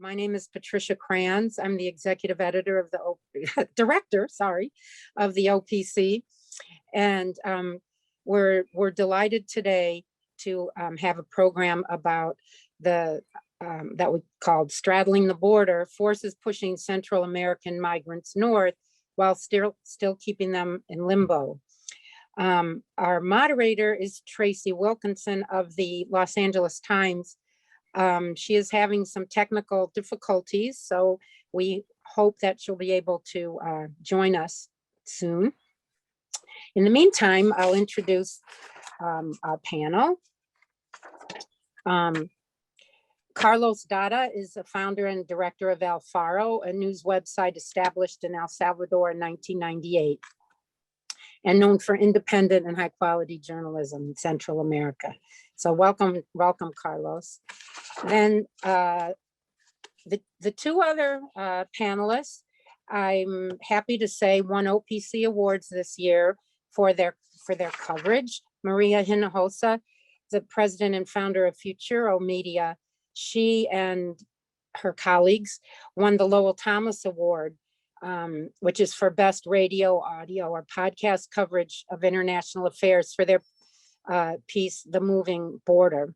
My name is Patricia Kranz. I'm the executive editor of the director, of the OPC. And we're delighted today to have a program about that we called Straddling the Border, Forces Pushing Central American Migrants North while still keeping them in limbo. Our moderator is Tracy Wilkinson of the Los Angeles Times. She is having some technical difficulties, so we hope that she'll be able to join us soon. In the meantime, I'll introduce our panel. Carlos Dada is the founder and director of El Faro, a news website established in El Salvador in 1998 and known for independent and high quality journalism in Central America. So welcome, Carlos. Then the two other panelists, I'm happy to say, won OPC awards this year for their coverage. Maria Hinojosa, the president and founder of Futuro Media, she and her colleagues won the Lowell Thomas Award, which is for best radio, audio, or podcast coverage of international affairs for their piece, The Moving Border.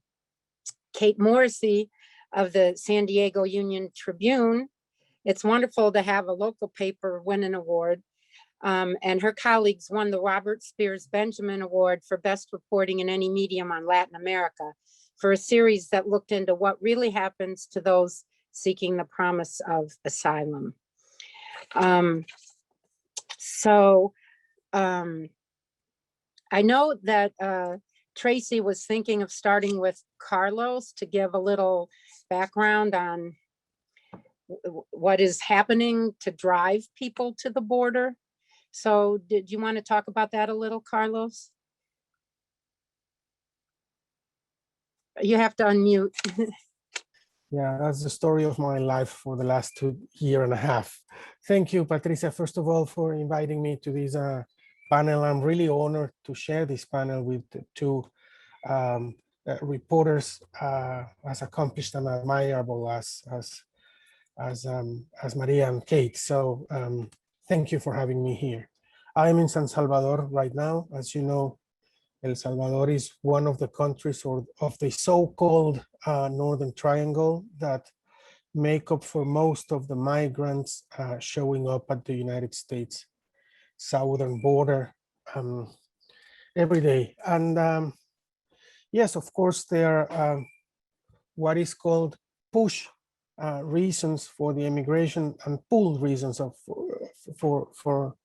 Kate Morrissey of the San Diego Union-Tribune. It's wonderful to have a local paper win an award. And her colleagues won the Robert Spiers Benjamin Award for best reporting in any medium on Latin America for a series that looked into what really happens to those seeking the promise of asylum. I know that Tracy was thinking of starting with Carlos to give a little background on what is happening to drive people to the border. So did you want to talk about that a little, Carlos? You have to unmute. Yeah, that's the story of my life for the last 2.5 years. Thank you, Patricia, first of all, for inviting me to this panel. I'm really honored to share this panel with two reporters as accomplished and admirable as Maria and Kate. So thank you for having me here. I'm in San Salvador right now. As you know, El Salvador is one of the countries of the so-called Northern Triangle that make up for most of the migrants showing up at the United States southern border every day. And yes, of course, there are what is called push reasons for the immigration and pull reasons for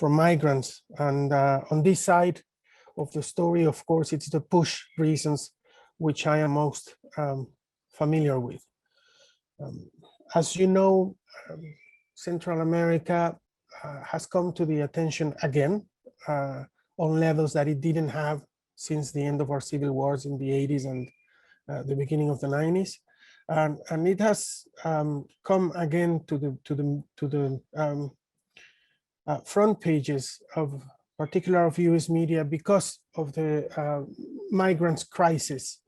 migrants. And on this side of the story, of course, it's the push reasons which I am most familiar with. As you know, Central America has come to the attention again on levels that it didn't have since the end of our civil wars in the 80s and the beginning of the 90s. And it has come again to the front pages of particular of US media because of the migrants crisis,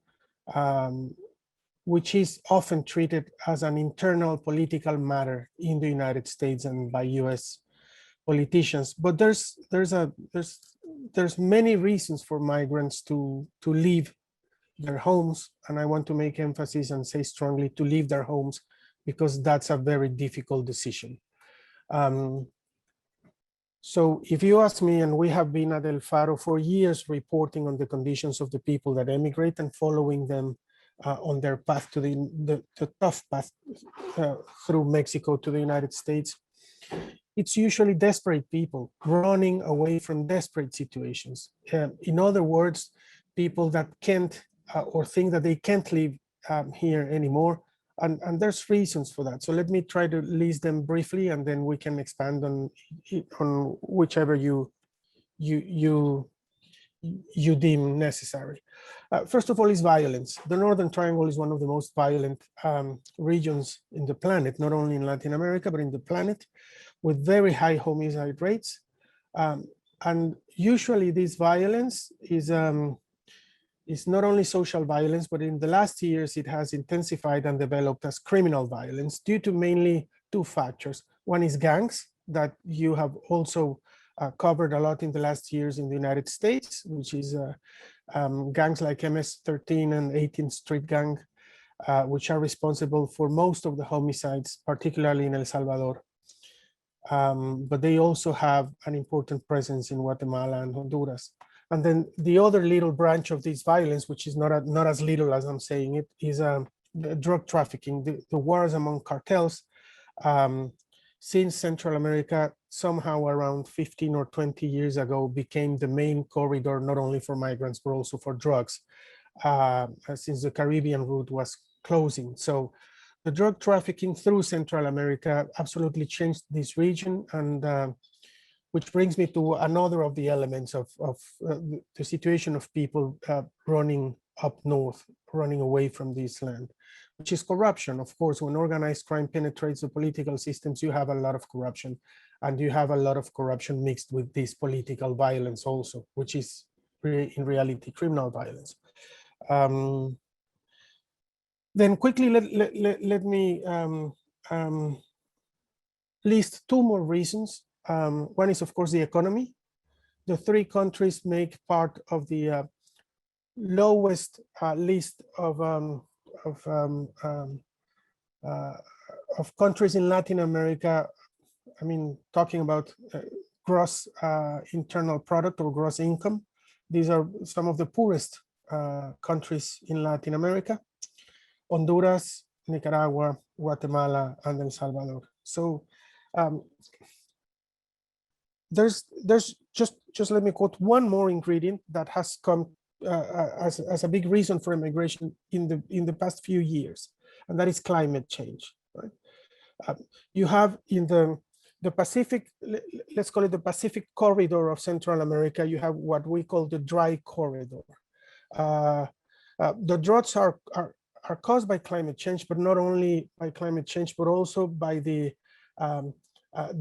which is often treated as an internal political matter in the United States and by US politicians. But there's many reasons for migrants to leave their homes, and I want to make emphasis and say strongly to leave their homes because that's a very difficult decision. So if you ask me, and we have been at El Faro for years reporting on the conditions of the people that emigrate and following them on their path to the tough path through Mexico to the United States, it's usually desperate people running away from desperate situations. In other words, people that can't or think that they can't live here anymore. And there's reasons for that. So let me try to list them briefly, and then we can expand on whichever you deem necessary. First of all is violence. The Northern Triangle is one of the most violent regions in the planet, not only in Latin America, but in the planet, with very high homicide rates. And usually this violence is is not only social violence, but in the last years, it has intensified and developed as criminal violence due to mainly two factors. One is gangs that you have also covered a lot in the last years in the United States, which is gangs like MS-13 and 18th Street Gang, which are responsible for most of the homicides, particularly in El Salvador. But they also have an important presence in Guatemala and Honduras. And then the other little branch of this violence, which is not as little as I'm saying it, is the drug trafficking, the wars among cartels. Since Central America, somehow around 15 or 20 years ago, became the main corridor, not only for migrants, but also for drugs, since the Caribbean route was closing. So the drug trafficking through Central America absolutely changed this region, and which brings me to another of the elements of the situation of people running up north, running away from this land, which is corruption. Of course, when organized crime penetrates the political systems, you have a lot of corruption, and you have a lot of corruption mixed with this political violence also, which is in reality criminal violence. Then quickly, let me list two more reasons. One is, of course, the economy. The three countries make part of the lowest list of countries in Latin America. I mean, talking about gross internal product or gross income. These are some of the poorest countries in Latin America: Honduras, Nicaragua, Guatemala, and El Salvador. So there's just let me quote one more ingredient that has come as a big reason for immigration in the past few years, and that is climate change. Right? You have in the Pacific, let's call it the Pacific corridor of Central America, you have what we call the dry corridor. The droughts are caused by climate change, but not only by climate change, but also by the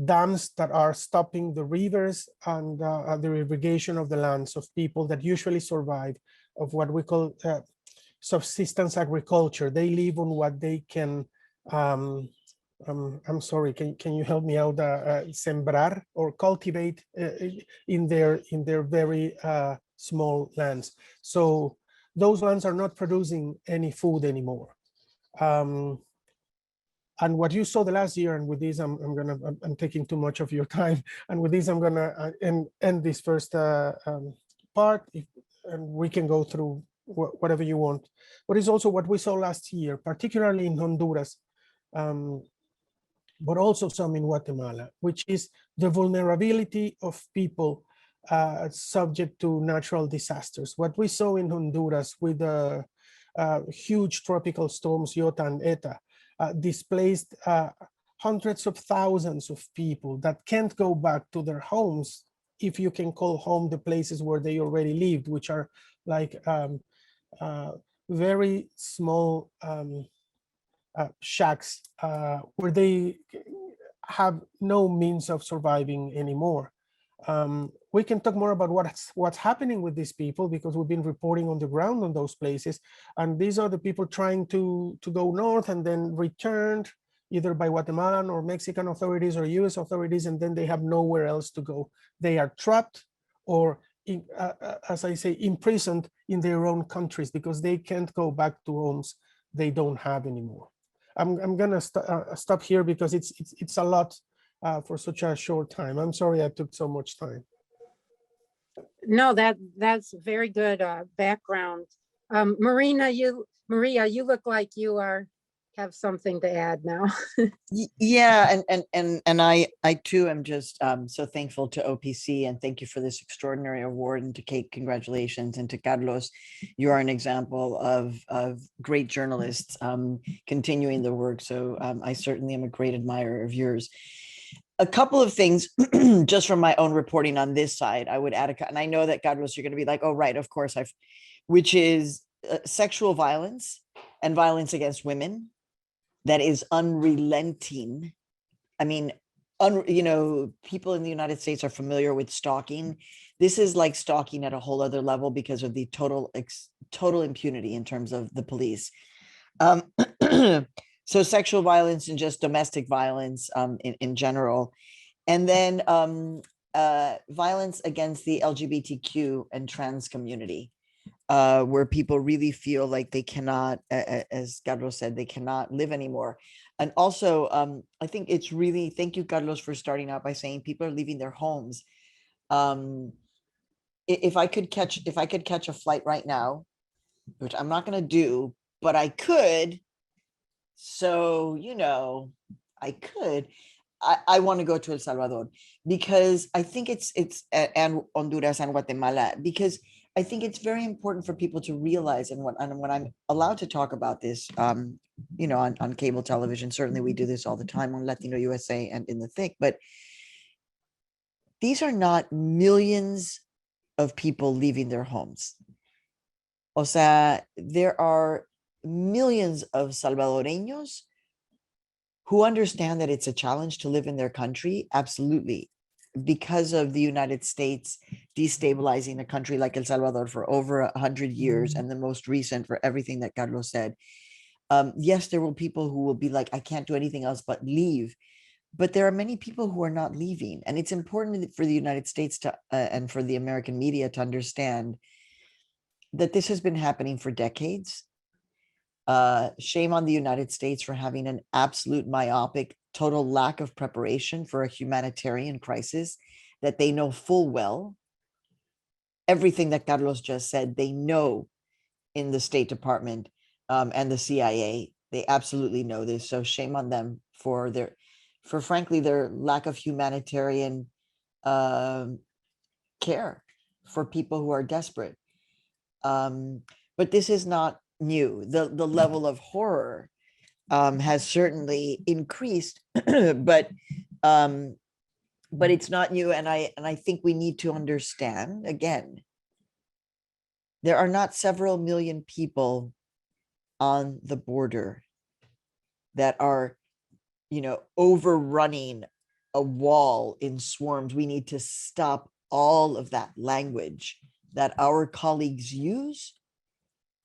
dams that are stopping the rivers and the irrigation of the lands of people that usually survive of what we call subsistence agriculture. They live on what they can, I'm sorry, can you help me out? Sembrar or cultivate in their very small lands. So those lands are not producing any food anymore. And what you saw the last year, and with this, I'm taking too much of your time. And with this, I'm gonna end this first part, and we can go through whatever you want. But it's also what we saw last year, particularly in Honduras, but also some in Guatemala, which is the vulnerability of people subject to natural disasters. What we saw in Honduras with the huge tropical storms Iota and Eta displaced hundreds of thousands of people that can't go back to their homes, if you can call home the places where they already lived, which are like very small shacks where they have no means of surviving anymore. We can talk more about what's happening with these people, because we've been reporting on the ground on those places. And these are the people trying to go north and then returned either by Guatemalan or Mexican authorities or US authorities, and then they have nowhere else to go. They are trapped or, as I say, imprisoned in their own countries because they can't go back to homes they don't have anymore. I'm gonna stop here because it's a lot for such a short time. I'm sorry I took so much time. No, that's very good background. Maria, you look like you have something to add now. Yeah, and I too am just so thankful to OPC, and thank you for this extraordinary award, and to Kate, congratulations, and to Carlos, you are an example of great journalists continuing the work. So I certainly am a great admirer of yours. A couple of things just from my own reporting on this side, I would add, and I know that Carlos, you're going to be like, oh, right, of course, which is sexual violence and violence against women that is unrelenting. I mean, people in the United States are familiar with stalking. This is like stalking at a whole other level because of the total impunity in terms of the police. So sexual violence and just domestic violence in general. And then violence against the LGBTQ and trans community, where people really feel like they cannot, as Carlos said, they cannot live anymore. And also, I think it's really, thank you, Carlos, for starting out by saying people are leaving their homes. If I could catch a flight right now, which I'm not going to do, but I could. So, I could. I want to go to El Salvador because I think it's and Honduras and Guatemala, because I think it's very important for people to realize, and when I'm allowed to talk about this, on cable television, certainly we do this all the time on Latino USA and in the thick, but these are not millions of people leaving their homes. O sea, there are millions of Salvadoreños who understand that it's a challenge to live in their country, absolutely, because of the United States destabilizing a country like El Salvador for over 100 years, and the most recent for everything that Carlos said. Yes, there will people who will be like, I can't do anything else but leave. But there are many people who are not leaving. And it's important for the United States to and for the American media to understand that this has been happening for decades. Shame on the United States for having an absolute myopic, total lack of preparation for a humanitarian crisis that they know full well. Everything that Carlos just said, they know in the State Department and the CIA. They absolutely know this. So shame on them for frankly, their lack of humanitarian care for people who are desperate. But this is not new. The level of horror has certainly increased, but it's not new. And I think we need to understand, again, there are not several million people on the border that are, overrunning a wall in swarms. We need to stop all of that language that our colleagues use,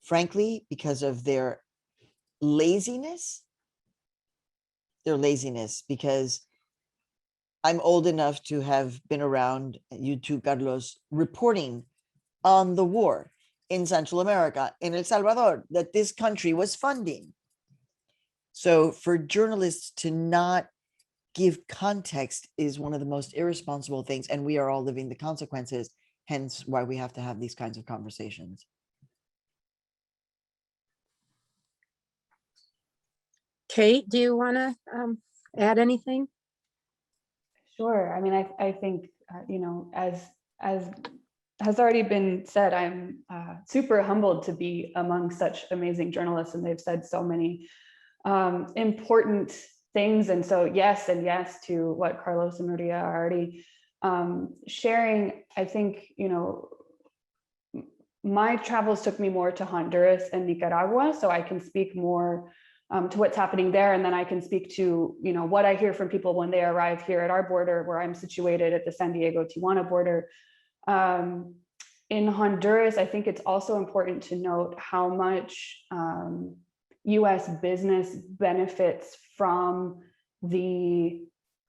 frankly, because of their laziness, because I'm old enough to have been around, you too, Carlos, reporting on the war in Central America, in El Salvador, that this country was funding. So for journalists to not give context is one of the most irresponsible things, and we are all living the consequences, hence why we have to have these kinds of conversations. Kate, do you want to add anything? Sure. I mean, I think, as has already been said, I'm super humbled to be among such amazing journalists, and they've said so many important things. And so yes, and yes to what Carlos and Maria are already sharing. I think, my travels took me more to Honduras and Nicaragua, so I can speak more to what's happening there. And then I can speak to, what I hear from people when they arrive here at our border, where I'm situated at the San Diego Tijuana border. In Honduras, I think it's also important to note how much US business benefits from the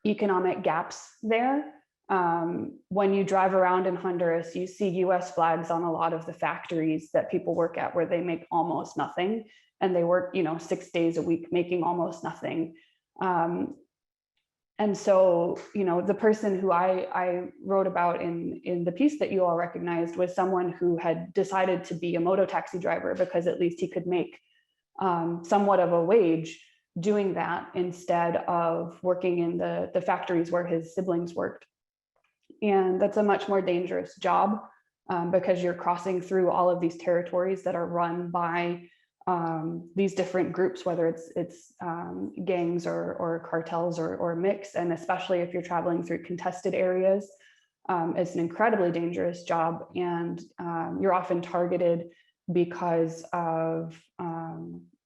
economic gaps there. When you drive around in Honduras, you see US flags on a lot of the factories that people work at, where they make almost nothing, and they work, 6 days a week making almost nothing. And so, the person who I wrote about in the piece that you all recognized was someone who had decided to be a moto taxi driver because at least he could make somewhat of a wage doing that instead of working in the factories where his siblings worked. And that's a much more dangerous job because you're crossing through all of these territories that are run by these different groups, whether it's gangs or cartels or mix. And especially if you're traveling through contested areas, it's an incredibly dangerous job. And you're often targeted because of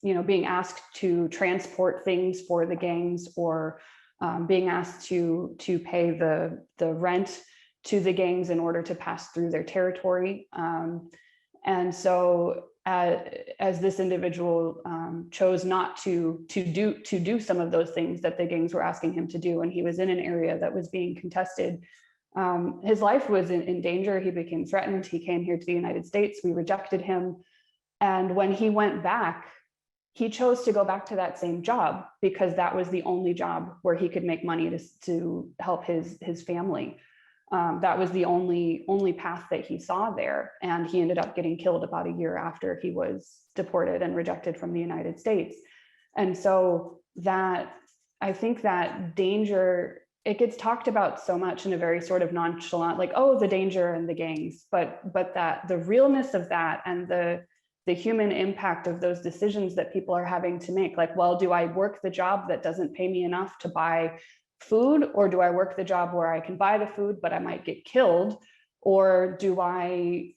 being asked to transport things for the gangs, or being asked to pay the rent to the gangs in order to pass through their territory. And so as this individual chose not to do some of those things that the gangs were asking him to do, and he was in an area that was being contested, his life was in danger. He became threatened. He came here to the United States. We rejected him. And when he went back, he chose to go back to that same job because that was the only job where he could make money to help his family. That was the only path that he saw there. And he ended up getting killed about a year after he was deported and rejected from the United States. And so that, I think that danger, it gets talked about so much in a very sort of nonchalant, like, oh, the danger and the gangs, but that the realness of that and the human impact of those decisions that people are having to make, like, well, do I work the job that doesn't pay me enough to buy food, or do I work the job where I can buy the food but I might get killed, or do I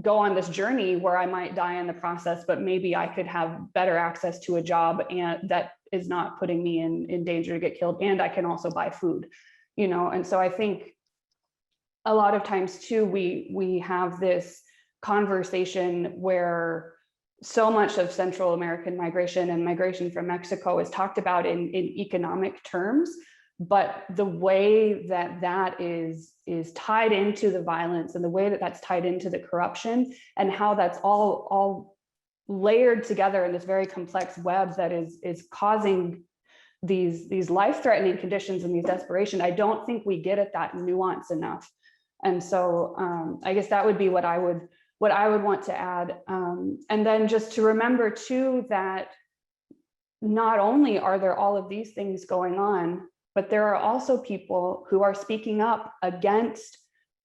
go on this journey where I might die in the process, but maybe I could have better access to a job and that is not putting me in danger to get killed, and I can also buy food, you know? And so I think a lot of times too, we have this conversation where so much of Central American migration and migration from Mexico is talked about in economic terms, but the way that is tied into the violence and the way that that's tied into the corruption and how that's all layered together in this very complex web that is causing these life-threatening conditions and these desperation, I don't think we get at that nuance enough. And so I guess that would be what I would want to add. And then just to remember too, that not only are there all of these things going on, but there are also people who are speaking up against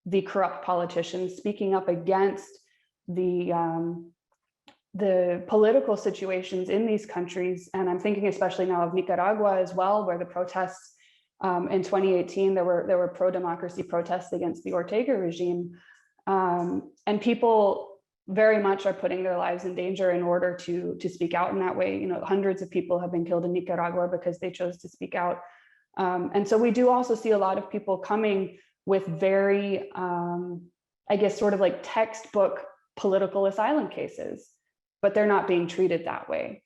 the corrupt politicians, speaking up against the political situations in these countries. And I'm thinking especially now of Nicaragua as well, where the protests in 2018, there were pro-democracy protests against the Ortega regime. And people very much are putting their lives in danger in order to speak out in that way. You know, hundreds of people have been killed in Nicaragua because they chose to speak out. And so we do also see a lot of people coming with very, I guess, sort of like textbook political asylum cases, but they're not being treated that way.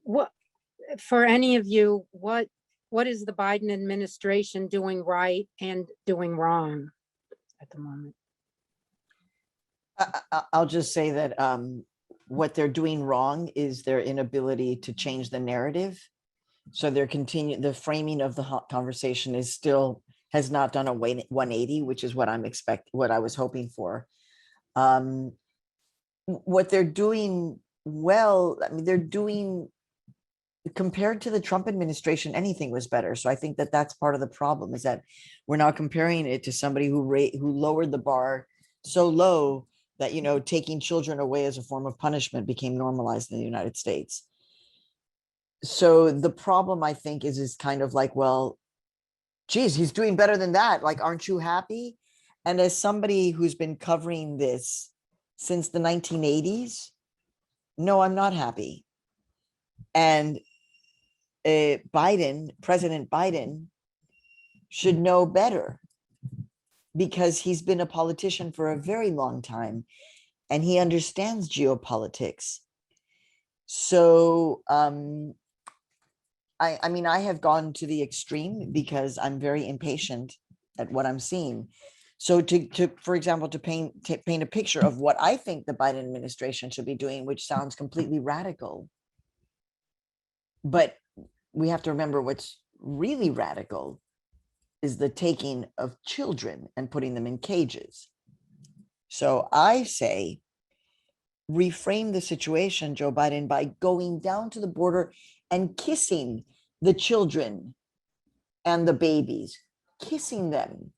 What, for any of you, what is the Biden administration doing right and doing wrong at the moment? I'll just say that what they're doing wrong is their inability to change the narrative. So the framing of the conversation has not done a 180, which is what what I was hoping for. What they're doing well, I mean, they're doing, compared to the Trump administration, anything was better. So I think that that's part of the problem, is that we're now comparing it to somebody who lowered the bar so low that, you know, taking children away as a form of punishment became normalized in the United States. So the problem, I think, is kind of like, well, geez, he's doing better than that. Like, aren't you happy? And as somebody who's been covering this since the 1980s, no, I'm not happy. And President Biden should know better, because he's been a politician for a very long time and he understands geopolitics. So, I mean, I have gone to the extreme because I'm very impatient at what I'm seeing. So for example, to paint a picture of what I think the Biden administration should be doing, which sounds completely radical, but we have to remember what's really radical is the taking of children and putting them in cages. So I say, reframe the situation, Joe Biden, by going down to the border and kissing the children and the babies, kissing them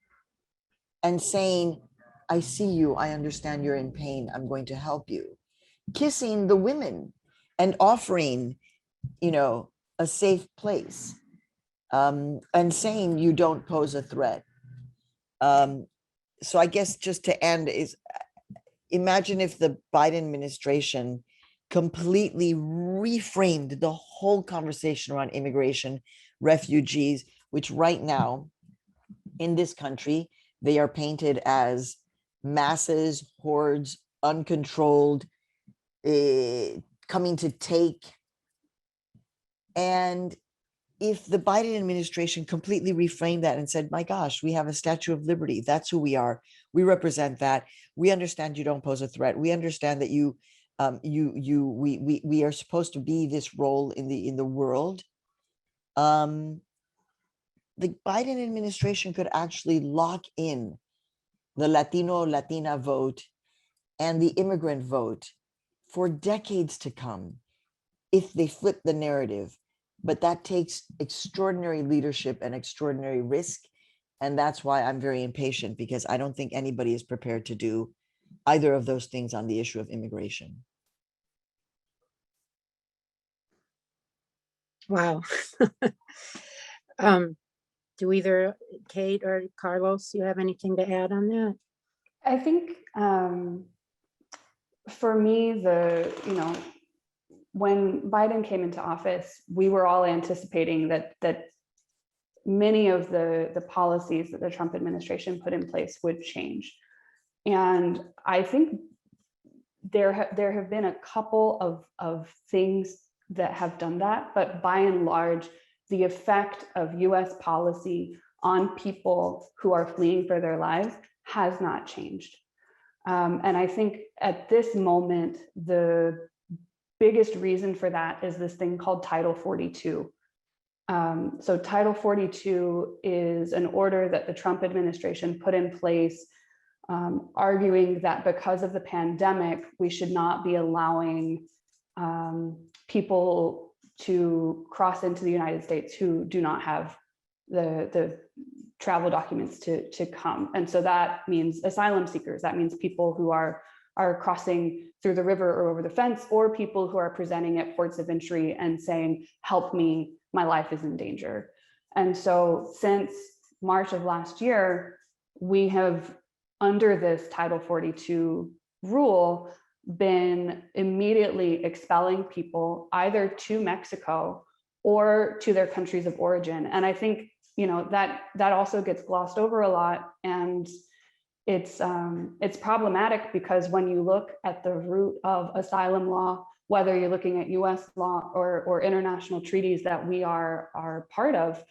and saying, I see you, I understand you're in pain, I'm going to help you. Kissing the women and offering, you know, a safe place, and saying you don't pose a threat. So I guess just to end is, imagine if the Biden administration completely reframed the whole conversation around immigration, refugees, which right now in this country, they are painted as masses, hordes, uncontrolled, coming to take. And if the Biden administration completely reframed that and said, my gosh, we have a Statue of Liberty. That's who we are. We represent that. We understand you don't pose a threat. We understand that we are supposed to be this role in the world. The Biden administration could actually lock in the Latino, Latina vote and the immigrant vote for decades to come if they flip the narrative. But that takes extraordinary leadership and extraordinary risk. And that's why I'm very impatient, because I don't think anybody is prepared to do either of those things on the issue of immigration. Wow. Do either Kate or Carlos, you have anything to add on that? I think for me, when Biden came into office, we were all anticipating that many of the policies that the Trump administration put in place would change. And I think there have been a couple of things that have done that, but by and large, the effect of US policy on people who are fleeing for their lives has not changed. And I think at this moment, the biggest reason for that is this thing called Title 42. So Title 42 is an order that the Trump administration put in place, arguing that because of the pandemic, we should not be allowing people to cross into the United States who do not have the travel documents to come. And so that means asylum seekers. That means people who are crossing through the river or over the fence, or people who are presenting at ports of entry and saying, help me, my life is in danger. And so since March of last year, we have, under this Title 42 rule, been immediately expelling people either to Mexico or to their countries of origin. And I think, that also gets glossed over a lot. And it's problematic, because when you look at the root of asylum law, whether you're looking at US law or international treaties that we are part of,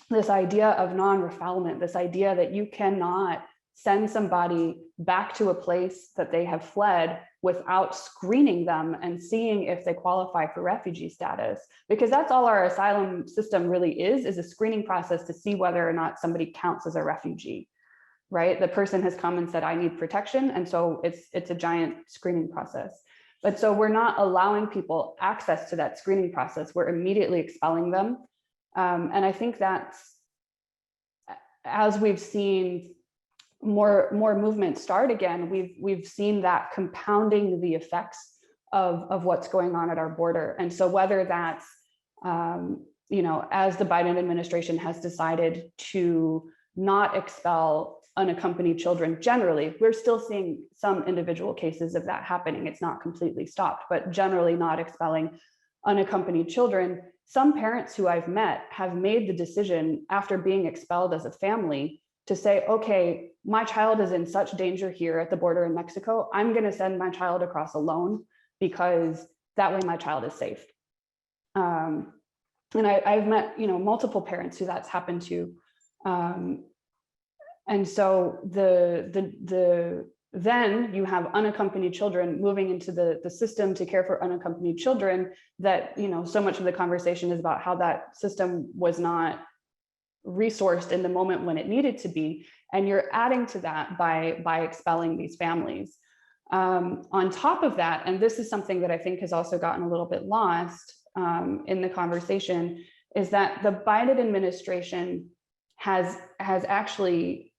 this idea of non-refoulement, this idea that you cannot send somebody back to a place that they have fled without screening them and seeing if they qualify for refugee status, because that's all our asylum system really is a screening process to see whether or not somebody counts as a refugee, right? The person has come and said, I need protection. And so it's a giant screening process. But so we're not allowing people access to that screening process. We're immediately expelling them. And I think that's, as we've seen more movement start again, we've seen that compounding the effects of what's going on at our border. And so whether that's, as the Biden administration has decided to not expel unaccompanied children generally, we're still seeing some individual cases of that happening. It's not completely stopped, but generally not expelling unaccompanied children. Some parents who I've met have made the decision after being expelled as a family to say, okay, my child is in such danger here at the border in Mexico, I'm going to send my child across alone, because that way my child is safe. And I've met, multiple parents who that's happened to. And so then you have unaccompanied children moving into the system to care for unaccompanied children, that, so much of the conversation is about how that system was not resourced in the moment when it needed to be. And you're adding to that by expelling these families. On top of that, and this is something that I think has also gotten a little bit lost in the conversation, is that the Biden administration has actually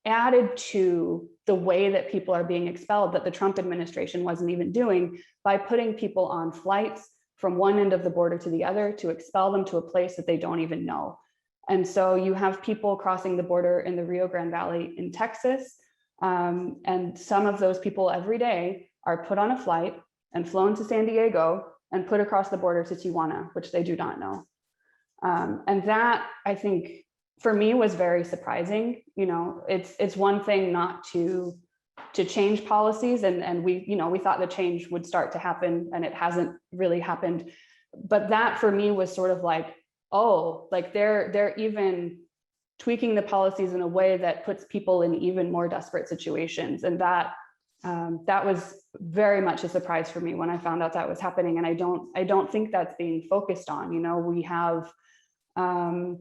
added to the way that people are being expelled that the Trump administration wasn't even doing, by putting people on flights from one end of the border to the other to expel them to a place that they don't even know. And so you have people crossing the border in the Rio Grande Valley in Texas, And some of those people every day are put on a flight and flown to San Diego and put across the border to Tijuana, which they do not know. And that, I think, for me was very surprising. You know, it's one thing not to change policies, and we thought the change would start to happen, and it hasn't really happened. But that for me was sort of like, oh, like they're even tweaking the policies in a way that puts people in even more desperate situations. And that was very much a surprise for me when I found out that was happening. And I don't think that's being focused on. You know, we have an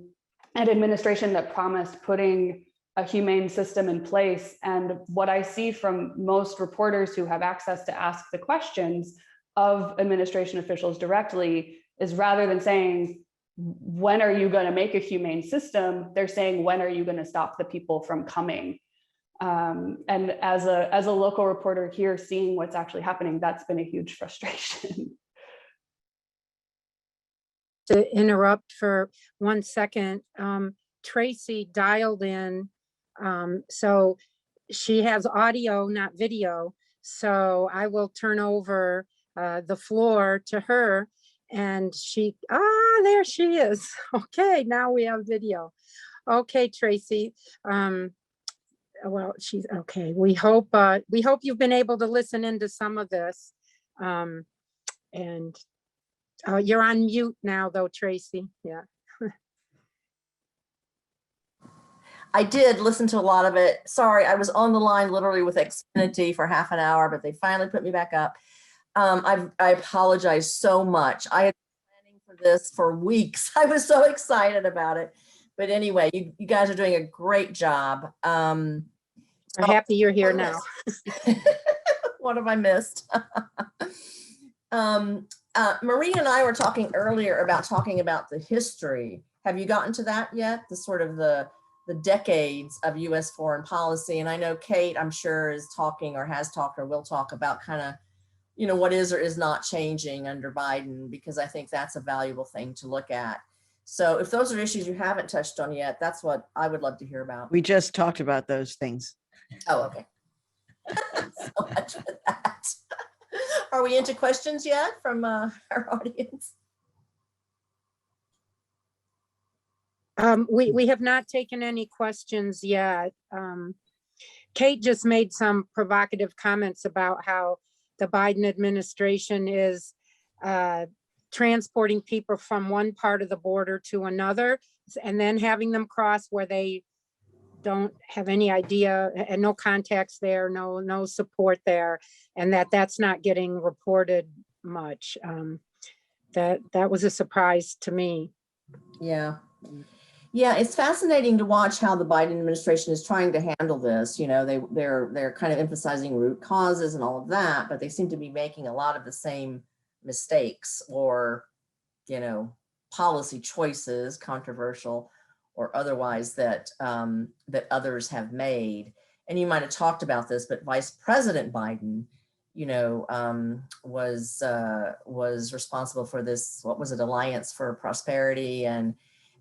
administration that promised putting a humane system in place. And what I see from most reporters who have access to ask the questions of administration officials directly is, rather than saying, when are you going to make a humane system, they're saying, when are you going to stop the people from coming? And as a local reporter here, seeing what's actually happening, that's been a huge frustration. To interrupt for 1 second, Tracy dialed in, so she has audio, not video. So I will turn over the floor to her, and there she is. Okay, now we have video. Okay, Tracy. Well, she's okay. We hope you've been able to listen into some of this. And you're on mute now, though, Tracy. Yeah. I did listen to a lot of it. Sorry, I was on the line literally with Xfinity for half an hour, but they finally put me back up. I apologize so much. I had been planning for this for weeks. I was so excited about it. But anyway, you guys are doing a great job. We're happy you're here now. What have I missed? Marie and I were talking earlier about the history. Have you gotten to that yet? The sort of the decades of U.S. foreign policy. And I know Kate, I'm sure, is talking or has talked or will talk about kind of, you know, what is or is not changing under Biden, because I think that's a valuable thing to look at. So if those are issues you haven't touched on yet, that's what I would love to hear about. We just talked about those things. Oh, okay. So much for that. Are we into questions yet from our audience? We have not taken any questions yet. Kate just made some provocative comments about how the Biden administration is transporting people from one part of the border to another, and then having them cross where they don't have any idea and no contacts there, no support there, and that's not getting reported much. That was a surprise to me. Yeah. Yeah, it's fascinating to watch how the Biden administration is trying to handle this. You know, they're kind of emphasizing root causes and all of that, but they seem to be making a lot of the same mistakes or, you know, policy choices, controversial or otherwise, that that others have made. And you might have talked about this, but Vice President Biden, you know, was responsible for this, what was it, Alliance for Prosperity, and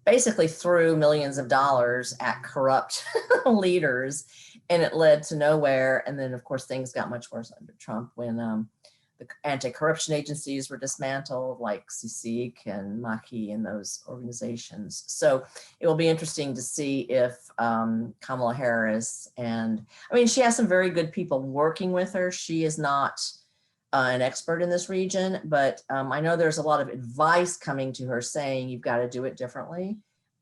basically threw millions of dollars at corrupt leaders, and it led to nowhere. And then, of course, things got much worse under Trump when the anti-corruption agencies were dismantled, like CSIC and Maki and those organizations. So it will be interesting to see if Kamala Harris, and I mean, she has some very good people working with her. She is not an expert in this region, but I know there's a lot of advice coming to her saying you've got to do it differently.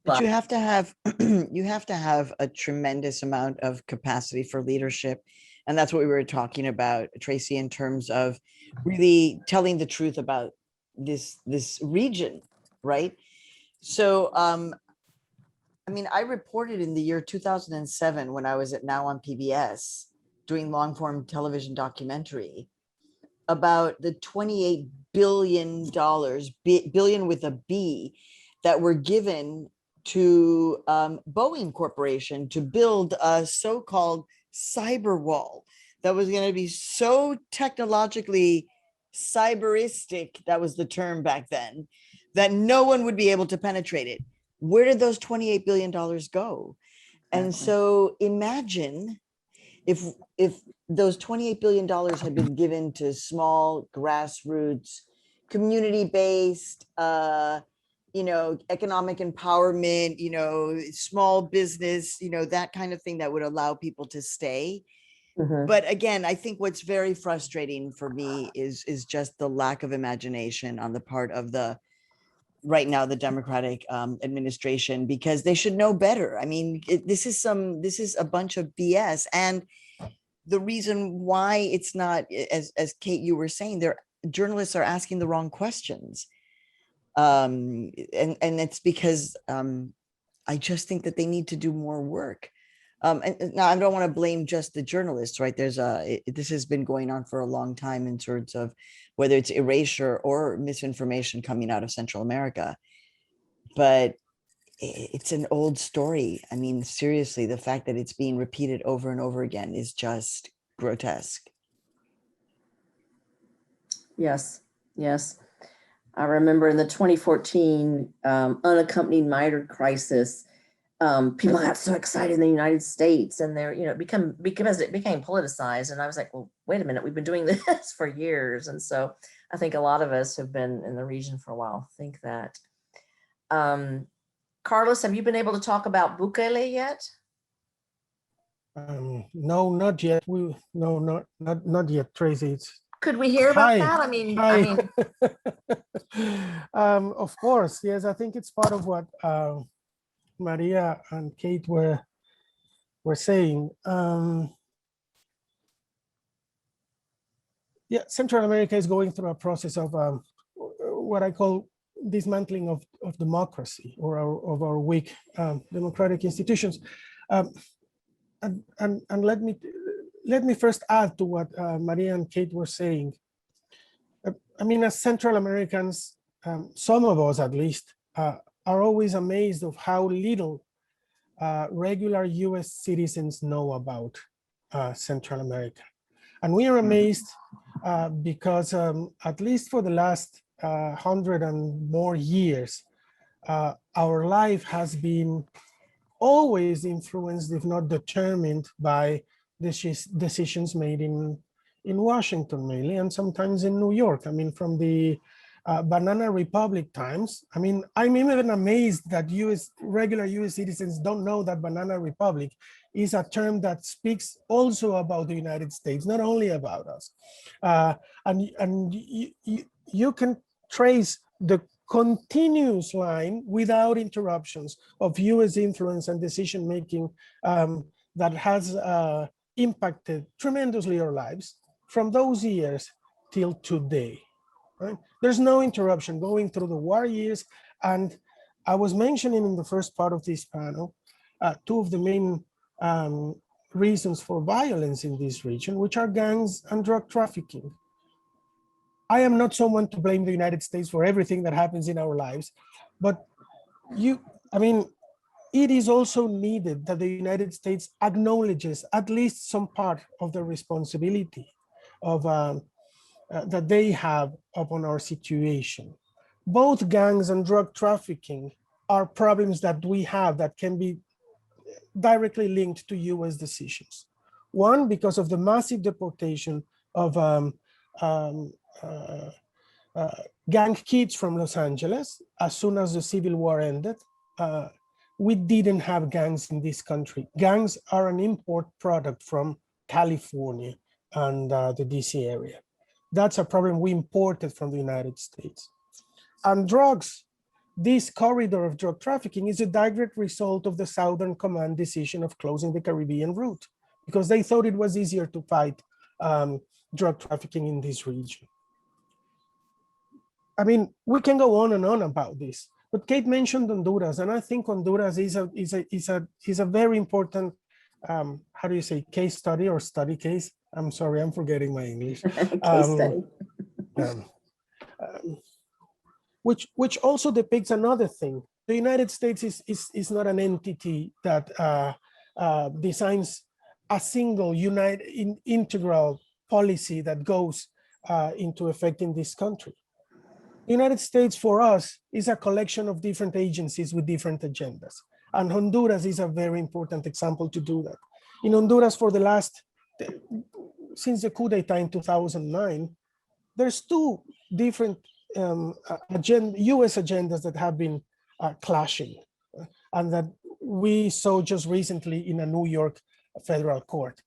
But you have to have a tremendous amount of capacity for leadership. And that's what we were talking about, Tracy, in terms of really telling the truth about this region, right? So, I mean, I reported in the year 2007 when I was at Now on PBS doing long form television documentary about the $28 billion, billion with a B, that were given to Boeing Corporation to build a so-called cyber wall that was going to be so technologically cyberistic, that was the term back then, that no one would be able to penetrate it. Where did those $28 billion go? And so imagine if those $28 billion had been given to small grassroots, community-based, economic empowerment, small business, that kind of thing that would allow people to stay. But again, I think what's very frustrating for me is just the lack of imagination on the part of right now the Democratic administration, because they should know better. I mean, this is a bunch of BS. And the reason why it's not, as Kate, you were saying, journalists are asking the wrong questions. And it's because I just think that they need to do more work. And now I don't want to blame just the journalists, right? This has been going on for a long time in terms of whether it's erasure or misinformation coming out of Central America. But it's an old story. I mean, seriously, the fact that it's being repeated over and over again is just grotesque. Yes, yes. I remember in the 2014 unaccompanied minor crisis, people got so excited in the United States, and because it became politicized. And I was like, well, wait a minute, we've been doing this for years. And so I think a lot of us who've been in the region for a while think that. Carlos, have you been able to talk about Bukele yet? No, not yet. Not yet, Tracy. Could we hear about that? Hi. Of course, yes. I think it's part of what Maria and Kate were saying. Yeah, Central America is going through a process of what I call dismantling of democracy, or of our weak democratic institutions. And let me first add to what Maria and Kate were saying. I mean, as Central Americans, some of us at least, are always amazed of how little regular US citizens know about Central America. And we are amazed because at least for the last 100 and more years, our life has been always influenced, if not determined, by decisions made in Washington mainly, and sometimes in New York. I mean, from the Banana Republic times. I mean, I'm even amazed that regular US citizens don't know that Banana Republic is a term that speaks also about the United States, not only about us. And you can trace the continuous line without interruptions of US influence and decision-making that has impacted tremendously our lives from those years till today. Right? There's no interruption going through the war years. And I was mentioning in the first part of this panel, two of the main reasons for violence in this region, which are gangs and drug trafficking. I am not someone to blame the United States for everything that happens in our lives, but it is also needed that the United States acknowledges at least some part of the responsibility of that they have upon our situation. Both gangs and drug trafficking are problems that we have that can be directly linked to US decisions. One, because of the massive deportation of gang kids from Los Angeles. As soon as the Civil War ended, we didn't have gangs in this country. Gangs are an import product from California and the DC area. That's a problem we imported from the United States. And drugs, this corridor of drug trafficking is a direct result of the Southern Command decision of closing the Caribbean route, because they thought it was easier to fight drug trafficking in this region. I mean, we can go on and on about this, but Kate mentioned Honduras, and I think Honduras is a very important, how do you say, case study or study case? I'm sorry, I'm forgetting my English. Case study. Which also depicts another thing. The United States is not an entity that designs a single integral policy that goes into effect in this country. The United States for us is a collection of different agencies with different agendas. And Honduras is a very important example to do that. In Honduras for the last since the coup d'etat in 2009, there's two different US agendas that have been clashing, and that we saw just recently in a New York federal court,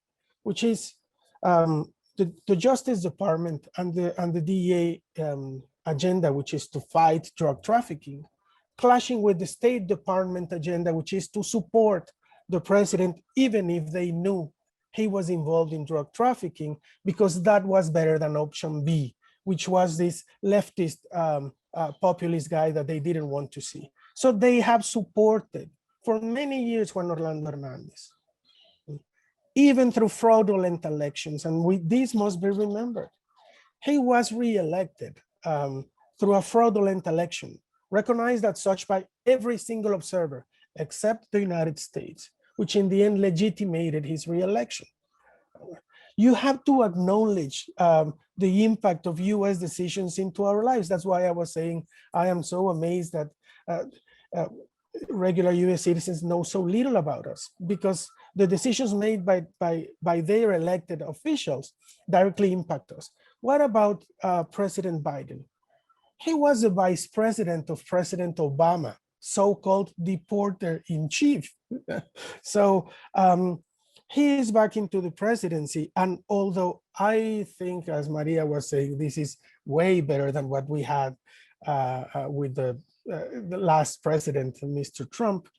which is the Justice Department and the DEA agenda, which is to fight drug trafficking, clashing with the State Department agenda, which is to support the president, even if they knew he was involved in drug trafficking, because that was better than option B, which was this leftist populist guy that they didn't want to see. So they have supported for many years Juan Orlando Hernandez, even through fraudulent elections. And this must be remembered. He was reelected through a fraudulent election, recognized as such by every single observer, except the United States, which in the end legitimated his reelection. You have to acknowledge the impact of US decisions into our lives. That's why I was saying I am so amazed that regular US citizens know so little about us, because the decisions made by their elected officials directly impact us. What about President Biden? He was the vice president of President Obama, so-called deporter-in-chief. So he is back into the presidency. And although I think, as Maria was saying, this is way better than what we had with the last president, Mr. Trump,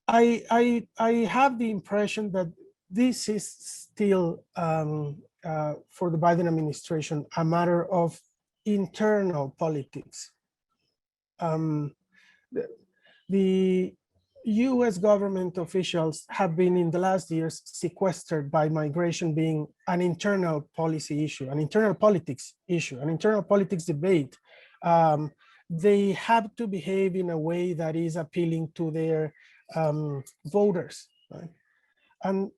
I have the impression that this is still, for the Biden administration, a matter of internal politics. The US government officials have been in the last years sequestered by migration being an internal policy issue, an internal politics issue, an internal politics debate. They have to behave in a way that is appealing to their voters, right? And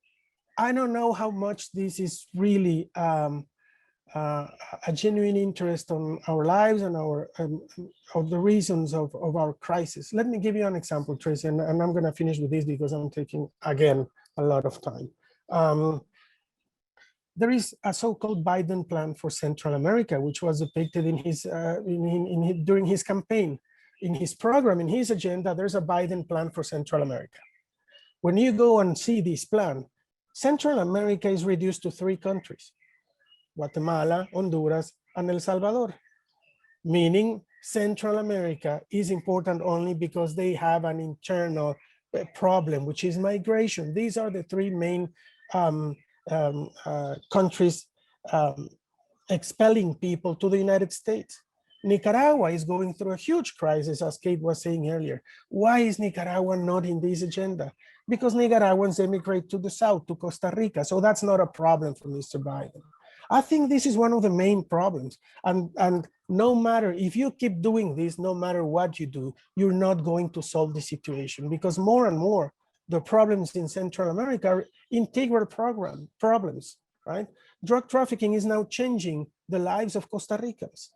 I don't know how much this is really a genuine interest on our lives and of the reasons of our crisis. Let me give you an example, Tracy, and I'm going to finish with this because I'm taking, again, a lot of time. There is a so-called Biden plan for Central America, which was depicted in his, during his campaign. In his program, in his agenda, there's a Biden plan for Central America. When you go and see this plan, Central America is reduced to 3 countries: Guatemala, Honduras, and El Salvador, meaning Central America is important only because they have an internal problem, which is migration. These are the 3 main countries expelling people to the United States. Nicaragua is going through a huge crisis, as Kate was saying earlier. Why is Nicaragua not in this agenda? Because Nicaraguans emigrate to the south, to Costa Rica. So that's not a problem for Mr. Biden. I think this is one of the main problems. And no matter, if you keep doing this, no matter what you do, you're not going to solve the situation, because more and more, the problems in Central America are integral problems, right? Drug trafficking is now changing the lives of Costa Ricans.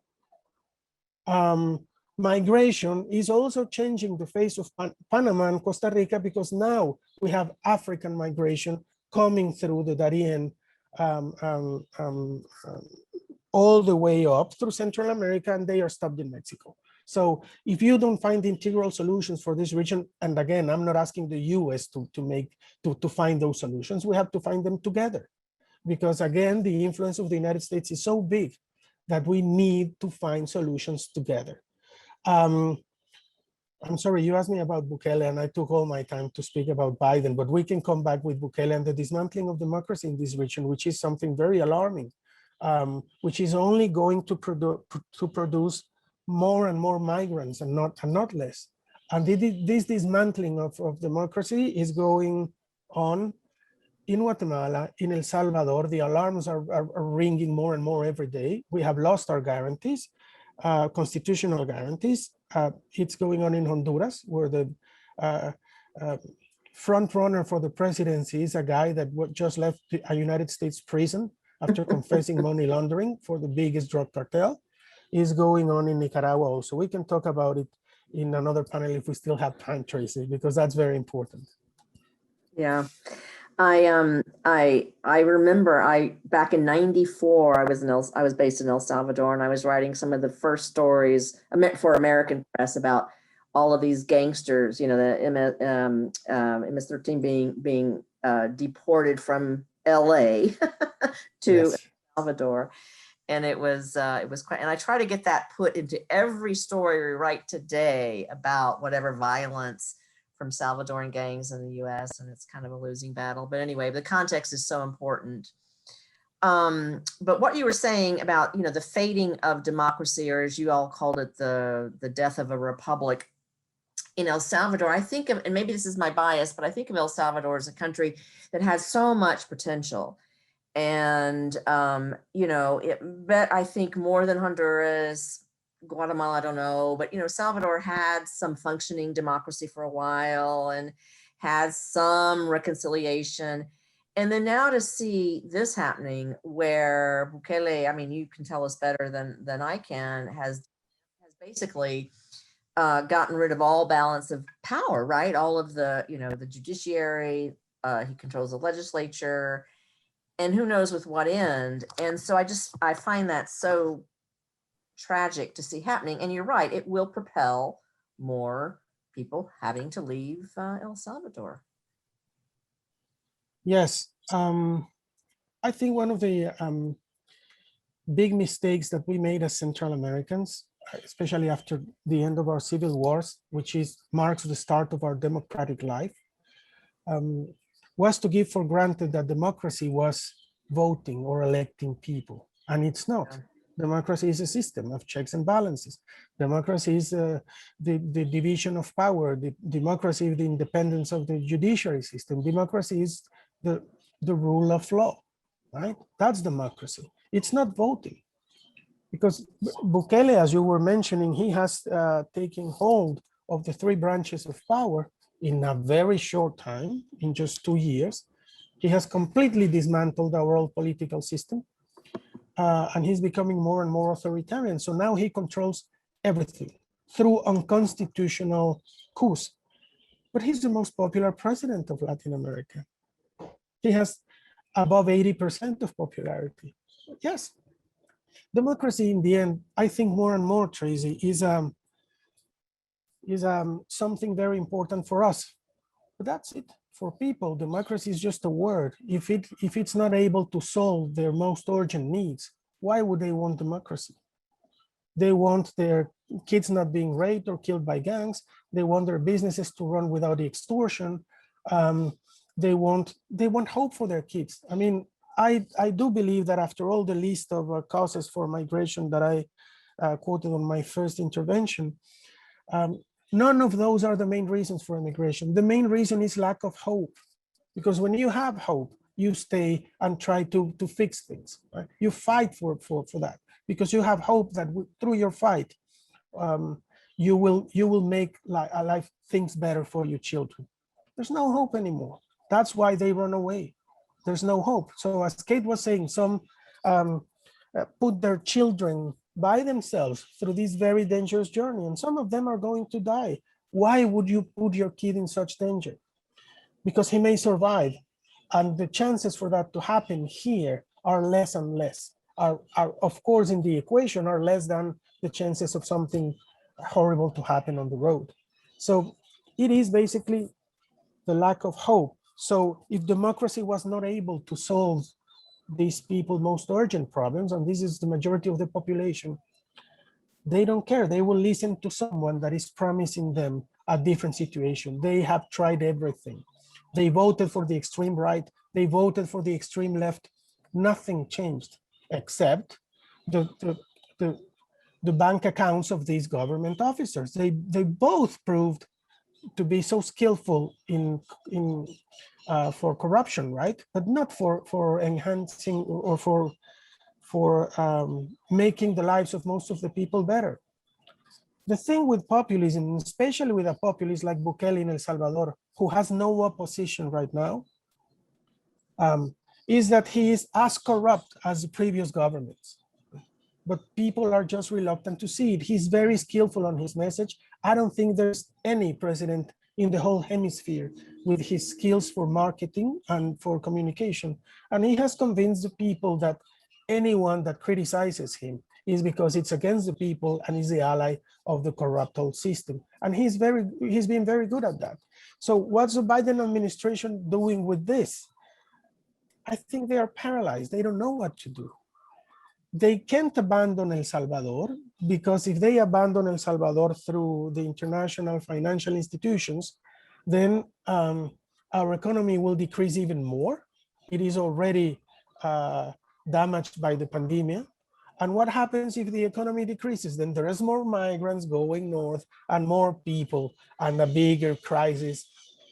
Migration is also changing the face of Panama and Costa Rica, because now we have African migration coming through the Darien all the way up through Central America, and they are stopped in Mexico. So if you don't find integral solutions for this region, and again, I'm not asking the US to find those solutions, we have to find them together. Because again, the influence of the United States is so big that we need to find solutions together. I'm sorry, you asked me about Bukele, and I took all my time to speak about Biden, but we can come back with Bukele and the dismantling of democracy in this region, which is something very alarming, which is only going to produce more and more migrants and not less. And this dismantling of democracy is going on in Guatemala, in El Salvador. The alarms are ringing more and more every day. We have lost our guarantees, constitutional guarantees. It's going on in Honduras, where the front runner for the presidency is a guy that just left a United States prison after confessing money laundering for the biggest drug cartel. Is going on in Nicaragua also. We can talk about it in another panel if we still have time, Tracy, because that's very important. Yeah. I remember back in '94 I was based in El Salvador, and I was writing some of the first stories for American press about all of these gangsters, you know, the MS-13 being deported from LA to El Yes. Salvador. And it was quite, and I try to get that put into every story we write today about whatever violence from Salvadoran gangs in the US, and it's kind of a losing battle. But anyway, the context is so important. But what you were saying about, you know, the fading of democracy, or as you all called it, the death of a republic in El Salvador, I think of, and maybe this is my bias, but I think of El Salvador as a country that has so much potential. And, you know, I think more than Honduras, Guatemala, I don't know, but, you know, Salvador had some functioning democracy for a while and had some reconciliation. And then now to see this happening where Bukele, I mean, you can tell us better than I can, has basically gotten rid of all balance of power, right? All of the, you know, the judiciary, he controls the legislature, and who knows with what end. And so I find that so tragic to see happening. And you're right, it will propel more people having to leave El Salvador. Yes. I think one of the big mistakes that we made as Central Americans, especially after the end of our civil wars, which marks the start of our democratic life, was to give for granted that democracy was voting or electing people, and it's not. Yeah. Democracy is a system of checks and balances. Democracy is the division of power. Democracy is the independence of the judiciary system. Democracy is the rule of law, right? That's democracy. It's not voting. Because Bukele, as you were mentioning, he has taken hold of the three branches of power in a very short time, in just 2 years. He has completely dismantled our old political system. And he's becoming more and more authoritarian. So now he controls everything through unconstitutional coups. But he's the most popular president of Latin America. He has above 80% of popularity. Yes. Democracy in the end, I think more and more, Tracy, is something very important for us. But that's it. For people, democracy is just a word. If it's not able to solve their most urgent needs, why would they want democracy? They want their kids not being raped or killed by gangs. They want their businesses to run without the extortion. They want hope for their kids. I mean, I do believe that after all the list of causes for migration that I quoted on my first intervention, none of those are the main reasons for immigration. The main reason is lack of hope, because when you have hope, you stay and try to fix things. Right? You fight for that because you have hope that through your fight, you will make life things better for your children. There's no hope anymore. That's why they run away. There's no hope. So as Kate was saying, some put their children by themselves through this very dangerous journey, and some of them are going to die. Why would you put your kid in such danger? Because he may survive, and the chances for that to happen here are less and less. Are of course in the equation are less than the chances of something horrible to happen on the road. So it is basically the lack of hope. So if democracy was not able to solve these people's most urgent problems, and this is the majority of the population, they don't care. They will listen to someone that is promising them a different situation. They have tried everything. They voted for the extreme right. They voted for the extreme left. Nothing changed except the bank accounts of these government officers. They both proved to be so skillful for corruption, right? But not for enhancing or for making the lives of most of the people better. The thing with populism, especially with a populist like Bukele in El Salvador, who has no opposition right now, is that he is as corrupt as the previous governments. But people are just reluctant to see it. He's very skillful on his message. I don't think there's any president in the whole hemisphere with his skills for marketing and for communication. And he has convinced the people that anyone that criticizes him is because it's against the people and is the ally of the corrupt old system. And he's been very good at that. So what's the Biden administration doing with this? I think they are paralyzed. They don't know what to do. They can't abandon El Salvador, because if they abandon El Salvador through the international financial institutions, then our economy will decrease even more. It is already damaged by the pandemic. And what happens if the economy decreases? Then there is more migrants going north and more people and a bigger crisis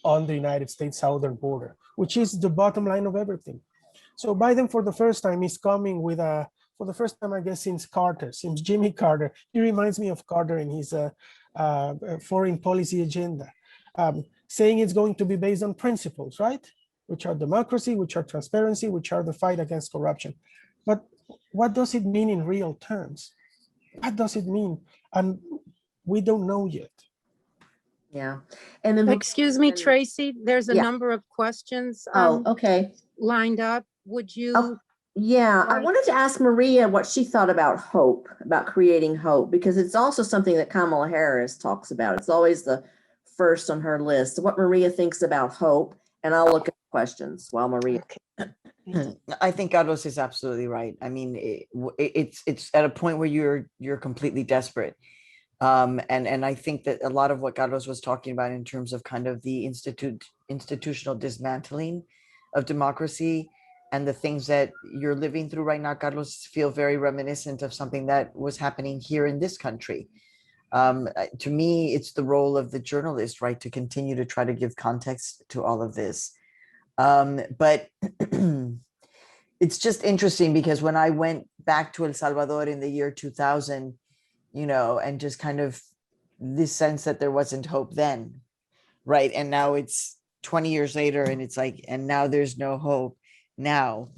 on the United States southern border, which is the bottom line of everything. So Biden, for the first time, is coming with for the first time, I guess, since Jimmy Carter. He reminds me of Carter in his foreign policy agenda, saying it's going to be based on principles, right? Which are democracy, which are transparency, which are the fight against corruption. But what does it mean in real terms? What does it mean? And we don't know yet. Yeah. And then Excuse me, Tracy, there's a Yeah. number of questions okay. lined up. Would you? Oh, yeah, I Right. wanted to ask Maria what she thought about hope, about creating hope, because it's also something that Kamala Harris talks about. It's always the first on her list. So what Maria thinks about hope, and I'll look at questions while Maria. I think Carlos is absolutely right. I mean, it's at a point where you're completely desperate. And I think that a lot of what Carlos was talking about in terms of kind of the institutional dismantling of democracy and the things that you're living through right now, Carlos, feel very reminiscent of something that was happening here in this country. To me, it's the role of the journalist, right, to continue to try to give context to all of this. But it's just interesting because when I went back to El Salvador in the year 2000, you know, and just kind of this sense that there wasn't hope then, right? And now it's 20 years later and it's like, and now there's no hope now.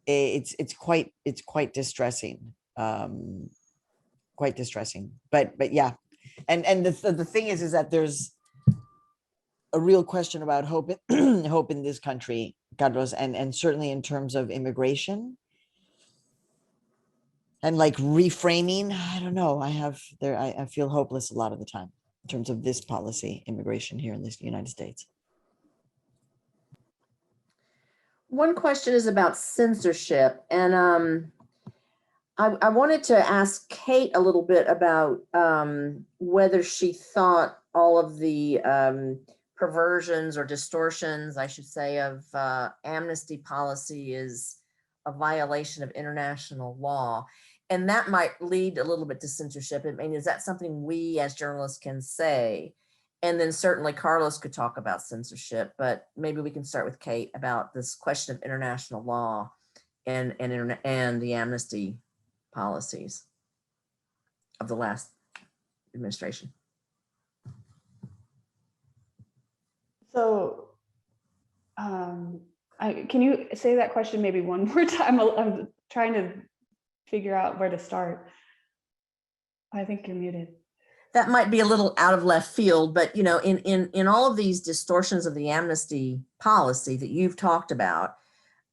It's quite distressing, quite distressing, but yeah. And the thing is that there's a real question about hope, hope in this country, Carlos, and certainly in terms of immigration and like reframing. I don't know. I feel hopeless a lot of the time in terms of this policy, immigration here in the United States. One question is about censorship, and I wanted to ask Kate a little bit about whether she thought all of the perversions or distortions, I should say, of amnesty policy is a violation of international law. And that might lead a little bit to censorship. I mean, is that something we as journalists can say? And then certainly Carlos could talk about censorship, but maybe we can start with Kate about this question of international law and the amnesty policies of the last administration. So, can you say that question maybe one more time? I'm trying to figure out where to start. I think you're muted. That might be a little out of left field, but you know, in all of these distortions of the amnesty policy that you've talked about,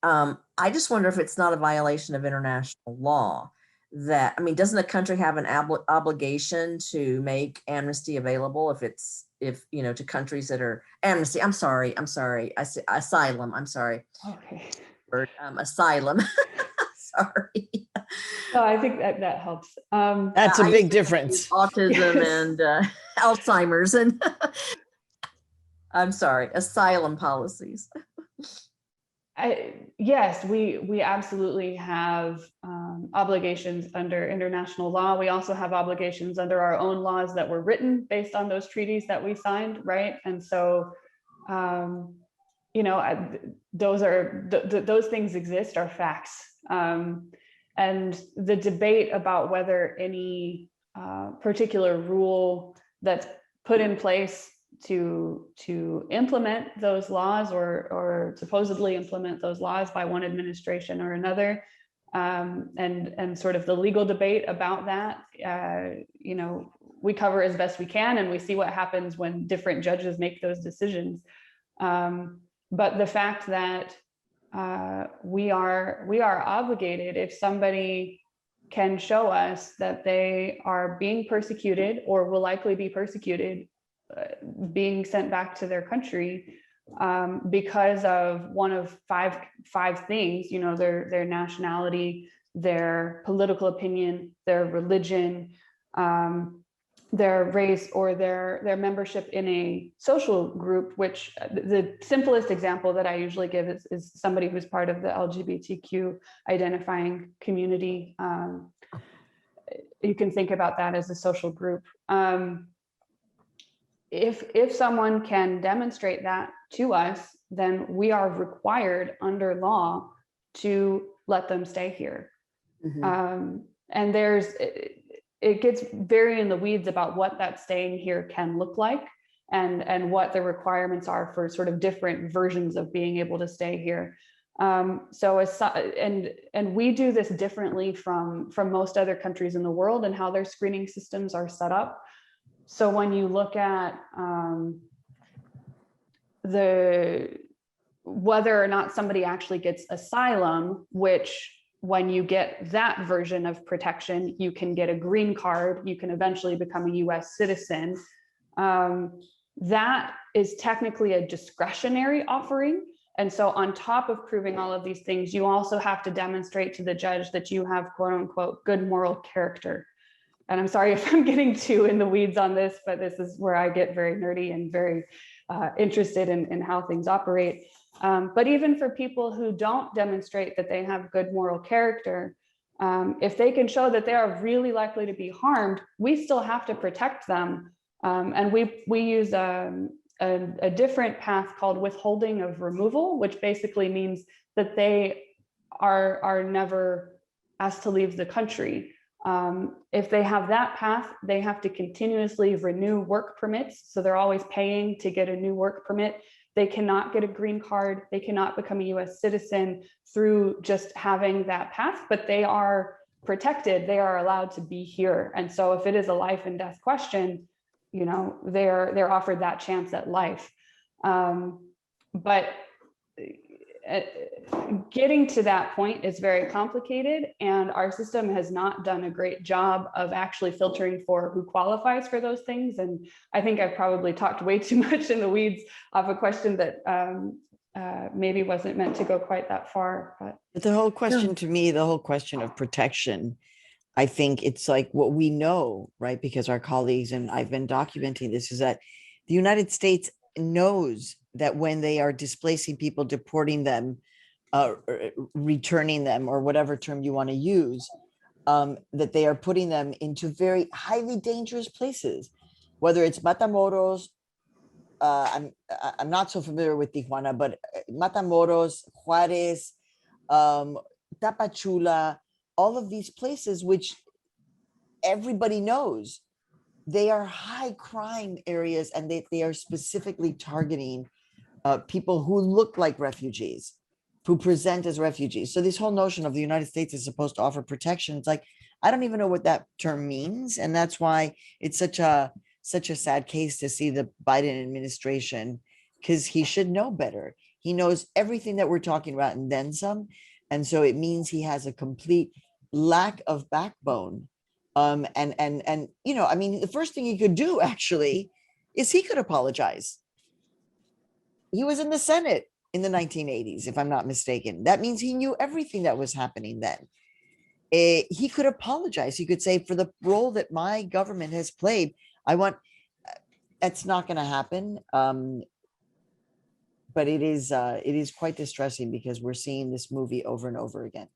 I just wonder if it's not a violation of international law. That, I mean, doesn't a country have an obligation to make amnesty available if you know, to countries that are amnesty? I'm sorry. I say asylum. I'm sorry. Okay. Asylum. Sorry. No, I think that helps. That's a big difference. Autism and Alzheimer's and I'm sorry, asylum policies. Yes, we absolutely have obligations under international law. We also have obligations under our own laws that were written based on those treaties that we signed, right? And so, you know, those things exist, are facts. And the debate about whether any particular rule that's put in place to implement those laws or supposedly implement those laws by one administration or another, and sort of the legal debate about that, you know, we cover as best we can, and we see what happens when different judges make those decisions. But the fact that we are obligated, if somebody can show us that they are being persecuted or will likely be persecuted, being sent back to their country because of one of five things, you know, their nationality, their political opinion, their religion, their race, or their membership in a social group, which the simplest example that I usually give is somebody who's part of the LGBTQ identifying community. You can think about that as a social group. If someone can demonstrate that to us, then we are required under law to let them stay here. And it gets very in the weeds about what that staying here can look like, and what the requirements are for sort of different versions of being able to stay here. And we do this differently from most other countries in the world, and how their screening systems are set up. So when you look at whether or not somebody actually gets asylum, which when you get that version of protection, you can get a green card, you can eventually become a US citizen. That is technically a discretionary offering. And so on top of proving all of these things, you also have to demonstrate to the judge that you have quote unquote good moral character. And I'm sorry if I'm getting too in the weeds on this, but this is where I get very nerdy and very interested in how things operate. But even for people who don't demonstrate that they have good moral character, if they can show that they are really likely to be harmed, we still have to protect them. And we use a different path called withholding of removal, which basically means that they are never asked to leave the country. If they have that path, they have to continuously renew work permits. So they're always paying to get a new work permit. They cannot get a green card. They cannot become a US citizen through just having that path, but they are protected. They are allowed to be here. And so if it is a life and death question, you know, they're offered that chance at life. But getting to that point is very complicated, and our system has not done a great job of actually filtering for who qualifies for those things. And I think I've probably talked way too much in the weeds of a question that maybe wasn't meant to go quite that far. But the whole question to me, the whole question of protection, I think it's like what we know, right? Because our colleagues, and I've been documenting this, is that the United States knows that when they are displacing people, deporting them, returning them, or whatever term you want to use, that they are putting them into very highly dangerous places, whether it's Matamoros. I'm not so familiar with Tijuana, but Matamoros, Juarez, Tapachula, all of these places, which everybody knows they are high crime areas, and they are specifically targeting people who look like refugees, who present as refugees. So this whole notion of the United States is supposed to offer protection, it's like, I don't even know what that term means. And that's why it's such a sad case to see the Biden administration, because he should know better. He knows everything that we're talking about and then some. And so it means he has a complete lack of backbone. And you know, I mean, the first thing he could do actually is he could apologize. He was in the Senate in the 1980s, if I'm not mistaken. That means he knew everything that was happening then. He could apologize. He could say, for the role that my government has played, that's not going to happen. But it is quite distressing, because we're seeing this movie over and over again.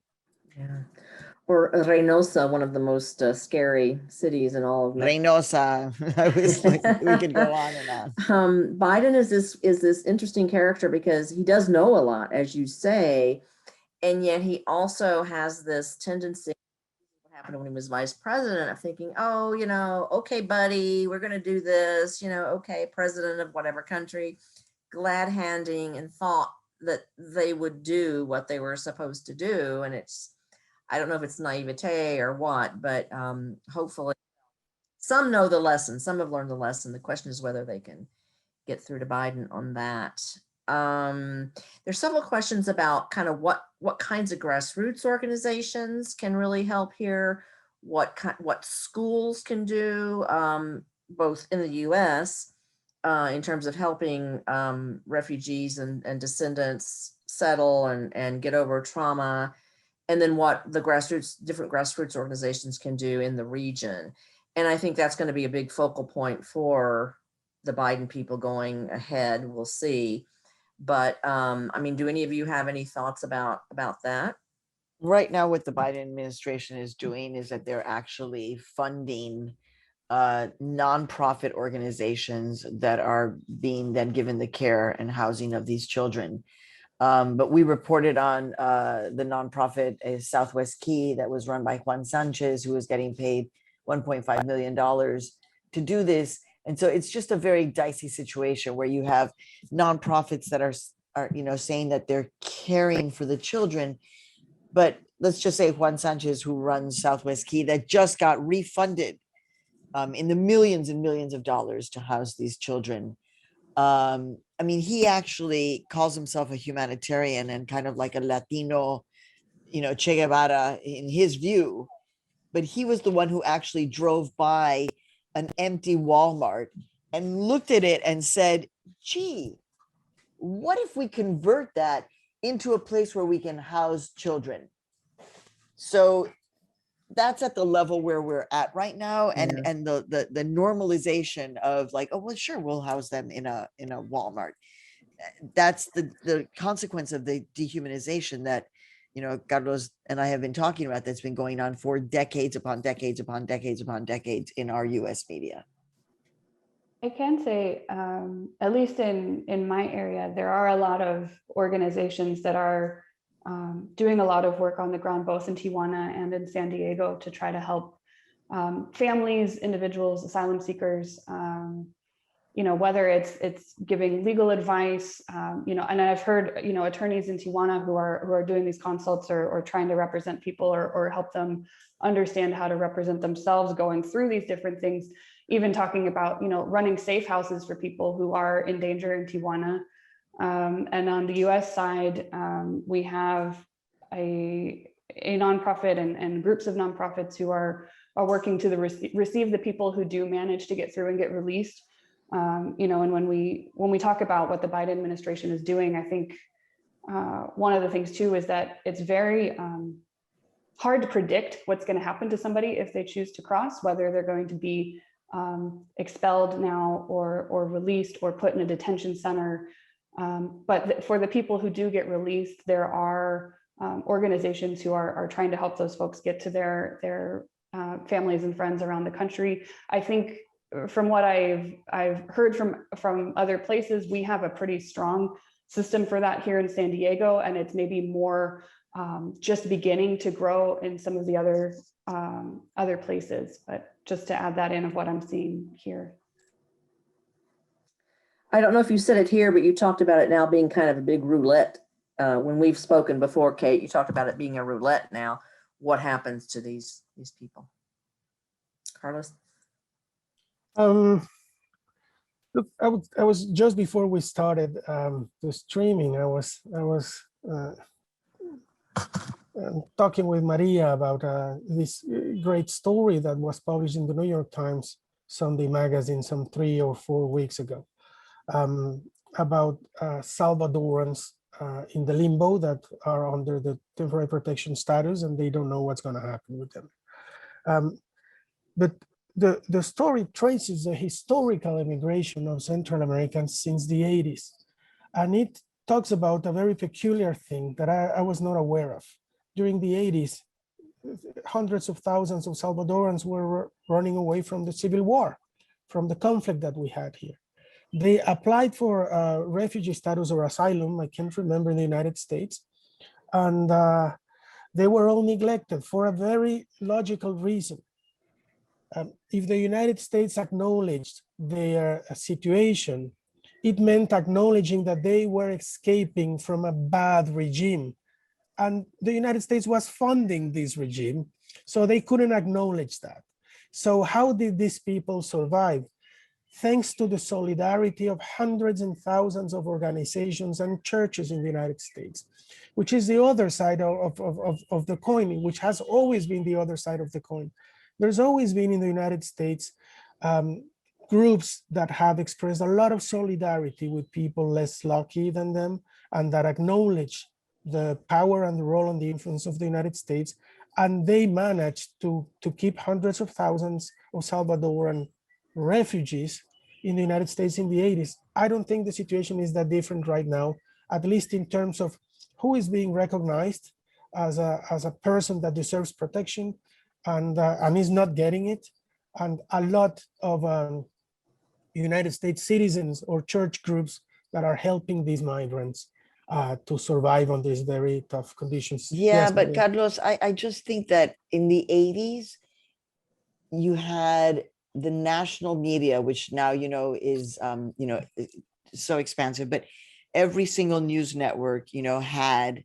Yeah. Or Reynosa, one of the most scary cities in all of Reynosa. I was like, we could go on and on. Biden is this interesting character, because he does know a lot, as you say, and yet he also has this tendency, what happened when he was vice president, of thinking, oh, you know, okay, buddy, we're going to do this, you know, okay, president of whatever country, glad handing, and thought that they would do what they were supposed to do. And I don't know if it's naivete or what, but hopefully some know the lesson. Some have learned the lesson. The question is whether they can get through to Biden on that. There's several questions about kind of what kinds of grassroots organizations can really help here, what schools can do, both in the U.S. In terms of helping refugees and descendants settle and get over trauma, and then what the different grassroots organizations can do in the region. And I think that's going to be a big focal point for the Biden people going ahead. We'll see. But I mean, do any of you have any thoughts about that? Right now, what the Biden administration is doing is that they're actually funding nonprofit organizations that are being then given the care and housing of these children. But we reported on the nonprofit Southwest Key that was run by Juan Sanchez, who was getting paid $1.5 million to do this. And so it's just a very dicey situation where you have nonprofits that are saying that they're caring for the children. But let's just say Juan Sanchez, who runs Southwest Key, that just got refunded in the millions and millions of dollars to house these children. I mean, he actually calls himself a humanitarian and kind of like a Latino, Che Guevara in his view. But he was the one who actually drove by an empty Walmart and looked at it and said, gee, what if we convert that into a place where we can house children? So that's at the level where we're at right now. And the normalization of like, oh, well, sure, we'll house them in a Walmart. That's the consequence of the dehumanization that, Carlos and I have been talking about, that's been going on for decades upon decades upon decades upon decades in our US media. I can say, at least in my area, there are a lot of organizations that are doing a lot of work on the ground, both in Tijuana and in San Diego, to try to help families, individuals, asylum seekers, whether it's giving legal advice, and I've heard, attorneys in Tijuana who are doing these consults or trying to represent people or help them understand how to represent themselves going through these different things, even talking about, running safe houses for people who are in danger in Tijuana. And on the US side, we have a nonprofit and groups of nonprofits who are working to receive the people who do manage to get through and get released. And when we talk about what the Biden administration is doing, I think one of the things too is that it's very hard to predict what's going to happen to somebody if they choose to cross, whether they're going to be expelled now or released or put in a detention center. But for the people who do get released, there are organizations who are trying to help those folks get to their families and friends around the country. I think from what I've heard from other places, we have a pretty strong system for that here in San Diego, and it's maybe more just beginning to grow in some of the other places. But just to add that in of what I'm seeing here. I don't know if you said it here, but you talked about it now being kind of a big roulette. When we've spoken before, Kate, you talked about it being a roulette now. What happens to these people? Carlos? Look, I was just before we started the streaming, I was talking with Maria about this great story that was published in the New York Times Sunday magazine some 3 or 4 weeks ago about Salvadorans in the limbo that are under the temporary protection status, and they don't know what's going to happen with them. But the story traces the historical immigration of Central Americans since the 80s. And it talks about a very peculiar thing that I was not aware of. During the 80s, hundreds of thousands of Salvadorans were running away from the civil war, from the conflict that we had here. They applied for refugee status or asylum, I can't remember, in the United States. And they were all neglected for a very logical reason. If the United States acknowledged their situation, it meant acknowledging that they were escaping from a bad regime. And the United States was funding this regime, so they couldn't acknowledge that. So how did these people survive? Thanks to the solidarity of hundreds and thousands of organizations and churches in the United States, which is the other side of the coin, which has always been the other side of the coin. There's always been in the United States groups that have expressed a lot of solidarity with people less lucky than them, and that acknowledge the power and the role and the influence of the United States. And they managed to keep hundreds of thousands of Salvadoran refugees in the United States in the 80s. I don't think the situation is that different right now, at least in terms of who is being recognized as a person that deserves protection and is not getting it. And a lot of United States citizens or church groups that are helping these migrants to survive on these very tough conditions. Yeah, Yes, but Maria. Carlos, I just think that in the 80s, you had the national media, which now, is, so expansive, but every single news network, had,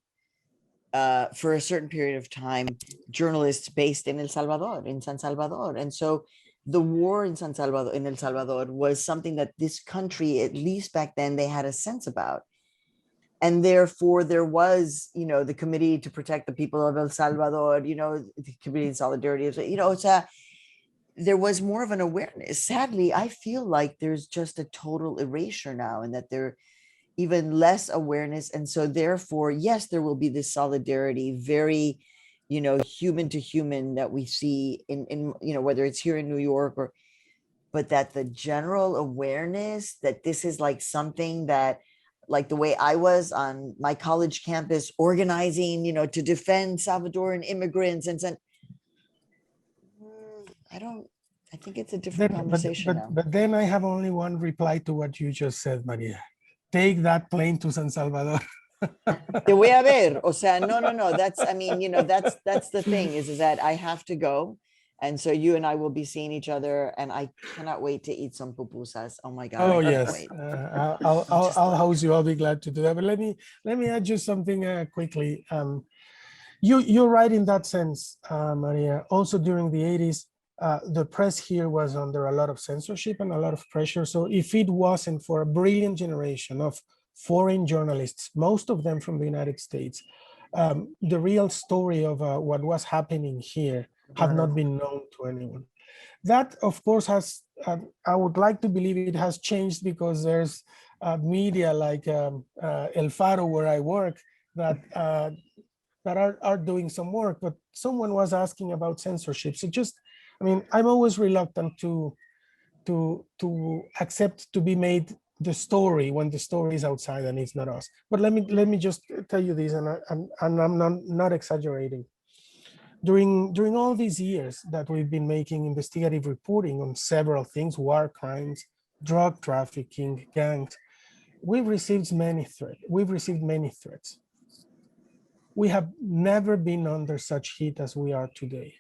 for a certain period of time, journalists based in El Salvador, in San Salvador. And so the war in El Salvador was something that this country, at least back then, they had a sense about. And therefore there was, the Committee to Protect the People of El Salvador, the Committee in Solidarity, there was more of an awareness. Sadly, I feel like there's just a total erasure now, and that there even less awareness. And so therefore, yes, there will be this solidarity, very, human to human, that we see in whether it's here in New York but that the general awareness that this is like something that, like the way I was on my college campus organizing, to defend Salvadoran immigrants and I think it's a different conversation now. But then I have only one reply to what you just said, Maria. Take that plane to San Salvador. Te voy a ver. O sea, no. That's, that's the thing is that I have to go. And so you and I will be seeing each other, and I cannot wait to eat some pupusas. Oh my God. Oh I can't yes, wait. I'll host you. I'll be glad to do that. But let me add you something quickly. You're right in that sense, Maria. Also during the 80s, the press here was under a lot of censorship and a lot of pressure. So if it wasn't for a brilliant generation of foreign journalists, most of them from the United States, the real story of what was happening here had not been known to anyone. That, of course, has, I would like to believe it has changed because there's media like El Faro, where I work, that are doing some work. But someone was asking about censorship. So I'm always reluctant to accept to be made the story when the story is outside and it's not us. But let me just tell you this, and I'm not exaggerating. During all these years that we've been making investigative reporting on several things, war crimes, drug trafficking, gangs, we've received many threats. We have never been under such heat as we are today.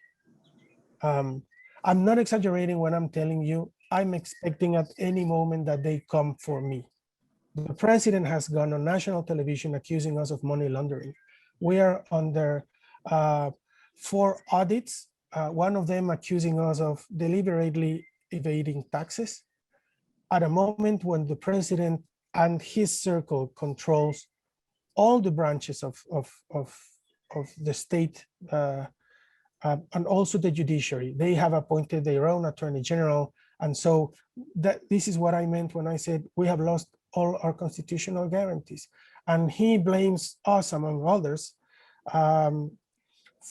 I'm not exaggerating when I'm telling you I'm expecting at any moment that they come for me. The president has gone on national television accusing us of money laundering. We are under 4 audits, one of them accusing us of deliberately evading taxes at a moment when the president and his circle controls all the branches of the state and also the judiciary. They have appointed their own attorney general. And so this is what I meant when I said we have lost all our constitutional guarantees. And he blames us, among others,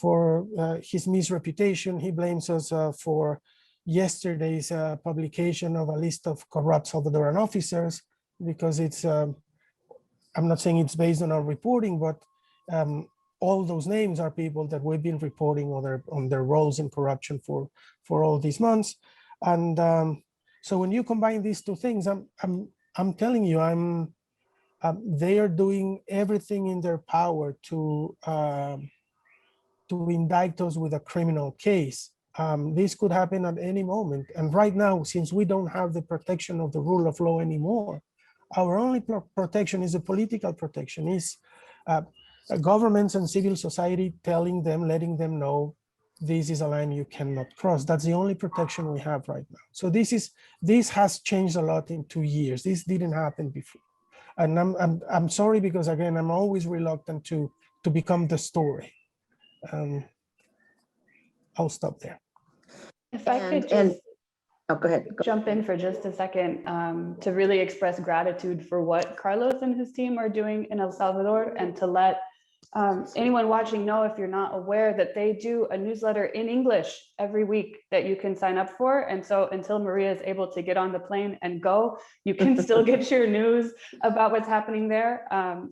for his misreputation. He blames us for yesterday's publication of a list of corrupt Salvadoran officers, because it's, I'm not saying it's based on our reporting, but all those names are people that we've been reporting on their roles in corruption for all these months. And so when you combine these two things, I'm telling you, they are doing everything in their power to indict us with a criminal case. This could happen at any moment. And right now, since we don't have the protection of the rule of law anymore, our only protection is a political protection, is governments and civil society telling them, letting them know this is a line you cannot cross. That's the only protection we have right now. So this has changed a lot in 2 years. This didn't happen before. And I'm sorry, because again, I'm always reluctant to become the story. I'll stop there. If I could just go ahead. jump in for just a second to really express gratitude for what Carlos and his team are doing in El Salvador, and to let anyone watching know, if you're not aware, that they do a newsletter in English every week that you can sign up for. And so until Maria is able to get on the plane and go, you can still get your news about what's happening there.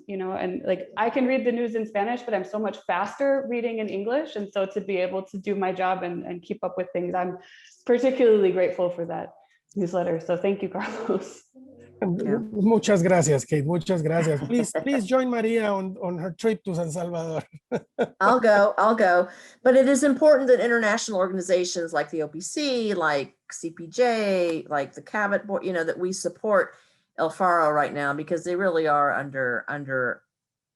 You know, and like, I can read the news in Spanish, but I'm so much faster reading in English. And so to be able to do my job and keep up with things, I'm particularly grateful for that newsletter. So thank you, Carlos. Yeah. Muchas gracias, Kate. Muchas gracias. Please join Maria on her trip to San Salvador. I'll go. But it is important that international organizations like the OPC, like CPJ, like the Cabot Board, you know, that we support El Faro right now, because they really are under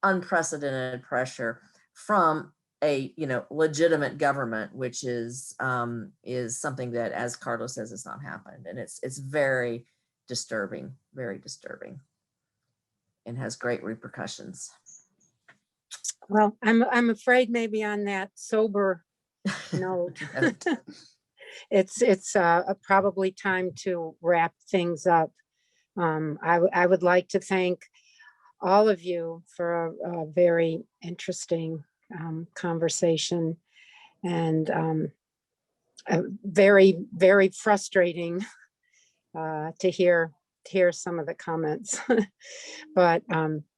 unprecedented pressure from a, you know, legitimate government, which is something that, as Carlos says, has not happened. And it's very disturbing, and has great repercussions. Well, I'm afraid maybe on that sober note, it's probably time to wrap things up. I would like to thank all of you for a very interesting conversation, and a very, very frustrating to hear some of the comments. But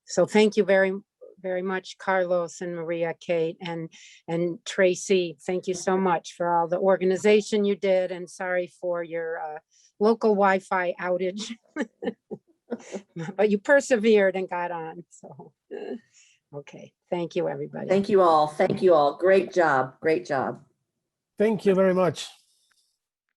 so thank you very, very much, Carlos and Maria, Kate, and Tracy. Thank you so much for all the organization you did, and sorry for your local Wi-Fi outage. But you persevered and got on. So okay, thank you, everybody. Thank you all. Great job. Thank you very much.